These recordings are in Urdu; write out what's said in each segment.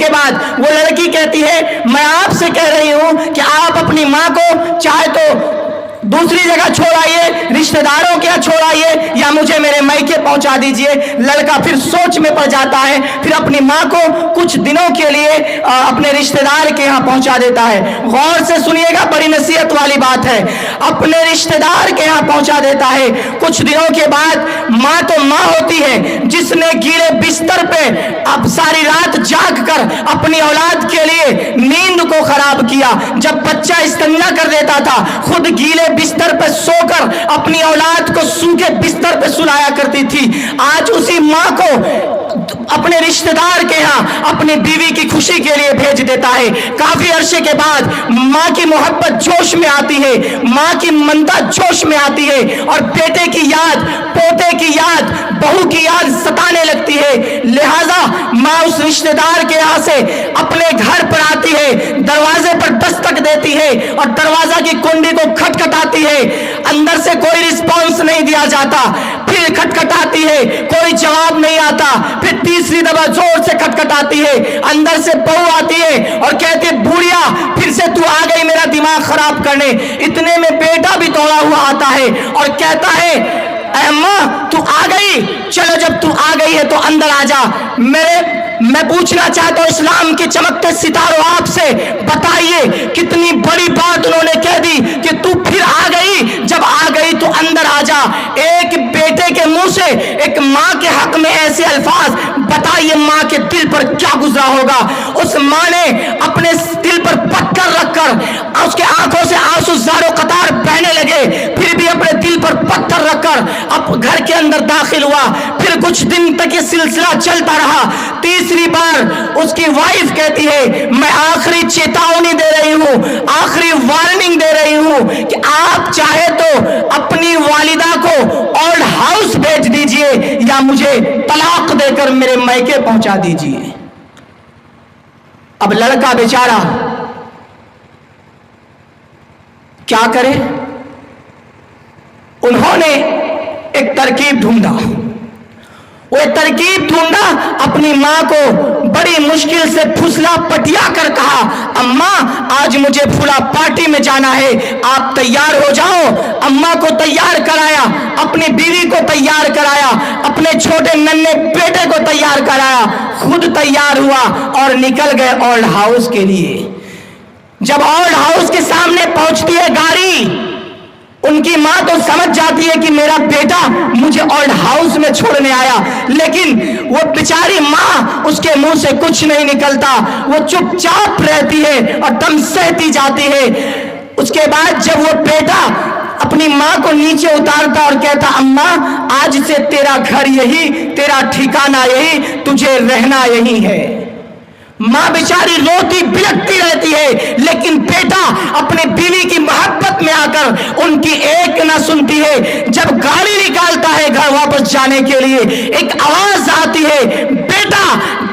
کے بعد وہ لڑکی کہتی ہے میں آپ سے کہہ رہی ہوں کہ آپ اپنی ماں کو چاہے تو دوسری جگہ چھوڑ آئیے، رشتہ داروں کے یہاں چھوڑ آئیے، یا مجھے میرے میکے پہنچا دیجئے۔ لڑکا پھر سوچ میں پڑ جاتا ہے، پھر اپنی ماں کو کچھ دنوں کے لیے اپنے رشتہ دار کے یہاں پہنچا دیتا ہے۔ غور سے سنیے گا، بڑی نصیحت والی بات ہے۔ اپنے رشتہ دار کے یہاں پہنچا دیتا ہے۔ کچھ دنوں کے بعد ماں تو ماں ہوتی ہے جس نے گیلے بستر پہ اب ساری رات جاگ کر اپنی اولاد کے لیے نیند کو خراب کیا۔ جب بچہ استنجا کر دیتا تھا، خود گیلے بستر پہ سو کر اپنی اولاد کو سوکھے بستر پہ سلایا کرتی تھی۔ آج اسی ماں کو اپنے رشتہ دار کے ہاں اپنی بیوی کی خوشی کے لیے بھیج دیتا ہے۔ کافی عرصے کے بعد ماں کی محبت جوش میں آتی ہے، ماں کی ممتا جوش میں آتی ہے، اور بیٹے کی یاد، پوتے کی یاد، بہو کی یاد ستانے لگتی ہے۔ لہذا ماں اس رشتہ دار کے یہاں سے اپنے گھر پر آتی ہے، دروازے پر دستک دیتی ہے اور دروازہ کی کنڈی کو کھٹکھٹاتی ہے۔ اندر سے کوئی رسپانس نہیں دیا جاتا، پھر کھٹکھٹاتی ہے، کوئی جواب نہیں آتا، پھر تیسری دفعہ زور سے کھٹکھٹاتی ہے۔ اندر سے بہو آتی ہے اور کہتی ہے بوڑھیا پھر سے تو آ گئی میرا دماغ خراب کرنے۔ اتنے میں بیٹا بھی دوڑا ہوا آتا ہے اور کہتا ہے اے اماں تو آ گئی، چلو جب تو آ گئی ہے تو اندر آ جا۔ میں پوچھنا چاہتا ہوں اسلام کے چمکتے ستاروں آپ سے، بتائیے کتنی بڑی بات انہوں نے کہہ دی کہ تو پھر آ گئی، جب آ گئی تو اندر آ جا۔ ایک بیٹے کے منہ سے ایک ماں کے حق میں ایسے الفاظ، بتائیے ماں کے دل پر کیا گزرا ہوگا۔ اس ماں نے اپنے دل پر پتھر رکھ کر، اس کے آنکھوں سے آنسو زار و قطار بہنے لگے، پھر بھی اپنے دل پر پتھر رکھ کر اب گھر کے اندر داخل ہوا۔ پھر کچھ دن تک یہ سلسلہ چلتا رہا۔ تیسری بار اس کی وائف کہتی ہے میں آخری چیتاونی دے رہی ہوں، آخری وارننگ دے رہی ہوں کہ آپ چاہے تو اپنی والدہ کو اولڈ ہاؤس بھیج دیجئے یا مجھے طلاق دے کر میرے میکے پہنچا دیجئے۔ اب لڑکا بیچارہ کیا کرے؟ انہوں نے ایک ترکیب ڈھونڈا، وہ ترکیب ڈھونڈا، اپنی ماں کو بڑی مشکل سے پھسلا پٹیا کر کہا اماں آج مجھے پھلا پارٹی میں جانا ہے، آپ تیار ہو جاؤ۔ اماں کو تیار کرایا، اپنی بیوی کو تیار کرایا، اپنے چھوٹے ننھے بیٹے کو تیار کرایا، خود تیار ہوا اور نکل گئے اولڈ ہاؤس کے لیے۔ جب اولڈ ہاؤس کے سامنے پہنچتی ہے گاڑی، ان کی ماں تو سمجھ جاتی ہے کہ میرا بیٹا مجھے اولڈ ہاؤس میں چھوڑنے آیا، لیکن وہ بیچاری ماں اس کے منہ سے کچھ نہیں نکلتا، وہ چپ چاپ رہتی ہے اور دم سہتی جاتی ہے۔ اس کے بعد جب وہ بیٹا اپنی ماں کو نیچے اتارتا اور کہتا اماں آج سے تیرا گھر یہی، تیرا ٹھکانہ یہی، تجھے رہنا یہی ہے۔ ماں بیچاری روتی بلکتی رہتی ہے، لیکن بیٹا اپنے بیوی کی محبت میں آ کر ان کی ایک نہ سنتی ہے۔ جب گاڑی نکالتا ہے گھر واپس جانے کے لیے، ایک آواز آتی ہے بیٹا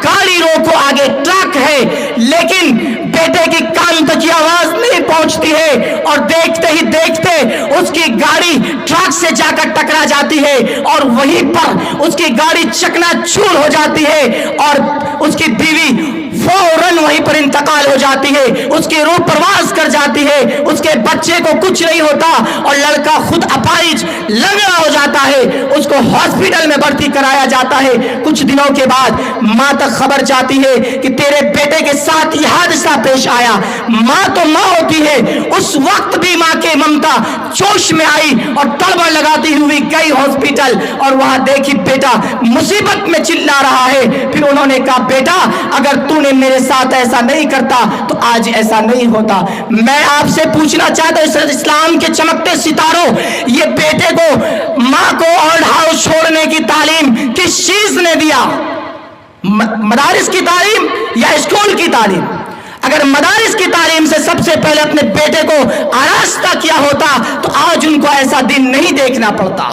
گاڑی روکو، آگے ٹرک ہے، لیکن بیٹے کی کان تک یہ آواز نہیں پہنچتی ہے اور دیکھتے ہی دیکھتے اس کی گاڑی ٹرک سے جا کر ٹکرا جاتی ہے اور وہیں پر اس کی گاڑی چکنا چور ہو جاتی ہے اور اس کی بیوی فوراً وہیں پر انتقال ہو جاتی ہے، اس کی روح پرواز کر جاتی ہے، اس کے بچے کو کچھ نہیں ہوتا اور لڑکا خود اپاہج لنگڑا ہو جاتا ہے، اس کو ہاسپٹل میں بھرتی کرایا جاتا ہے۔ کچھ دنوں کے بعد ماں تک خبر جاتی ہے کہ تیرے بیٹے کے ساتھ یہ حادثہ پیش آیا۔ ماں تو ماں ہوتی ہے، اس وقت بھی ماں کے ممتا جوش میں آئی اور تلوار لگاتی ہوئی گئی ہاسپٹل اور وہاں دیکھی بیٹا مصیبت میں چلا رہا ہے۔ پھر انہوں نے کہا بیٹا اگر تو نے میرے ساتھ ایسا نہیں کرتا تو آج ایسا نہیں ہوتا۔ میں آپ سے پوچھنا چاہتا ہوں اسلام کے چمکتے ستاروں، یہ بیٹے کو ماں کو اولڈ ہاؤس چھوڑنے کی تعلیم کس چیز نے دیا؟ مدارس کی تعلیم یا اسکول کی تعلیم؟ اگر مدارس کی تعلیم سے سب سے پہلے اپنے بیٹے کو آراستہ کیا ہوتا تو آج ان کو ایسا دن نہیں دیکھنا پڑتا۔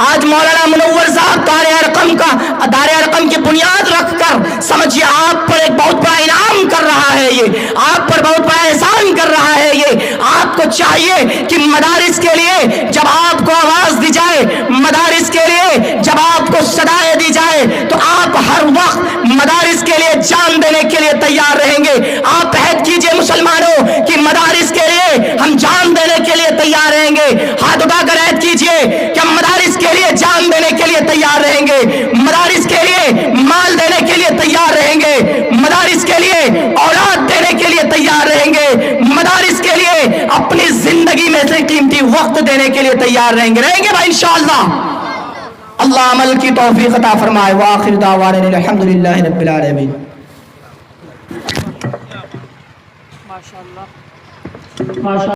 آج مولانا منور صاحب دار ارقم کی بنیاد رکھ کر سمجھیے آپ پر ایک بہت بڑا انعام کر رہا ہے، یہ آپ پر بہت بڑا احسان کر رہا ہے۔ یہ آپ کو چاہیے کہ مدارس کے لیے جب آپ کو آواز دی جائے، مدارس کے لیے جب آپ کو صدائیں دی جائے تو آپ ہر وقت مدارس کے لیے جان دینے کے لیے دینے کے لیے تیار رہیں گے, مدارس کے لیے مال دینے کے لیے تیار رہیں گے, مدارس کے لیے اولاد دینے کے لیے تیار رہیں گے, مدارس کے لیے اپنی زندگی میں سے قیمتی وقت دینے کے لیے تیار رہیں گے بھائی انشاءاللہ. اللہ عمل کی توفیق عطا فرمائے. وآخر دعوانا الحمدللہ رب العالمین. ماشاءاللہ.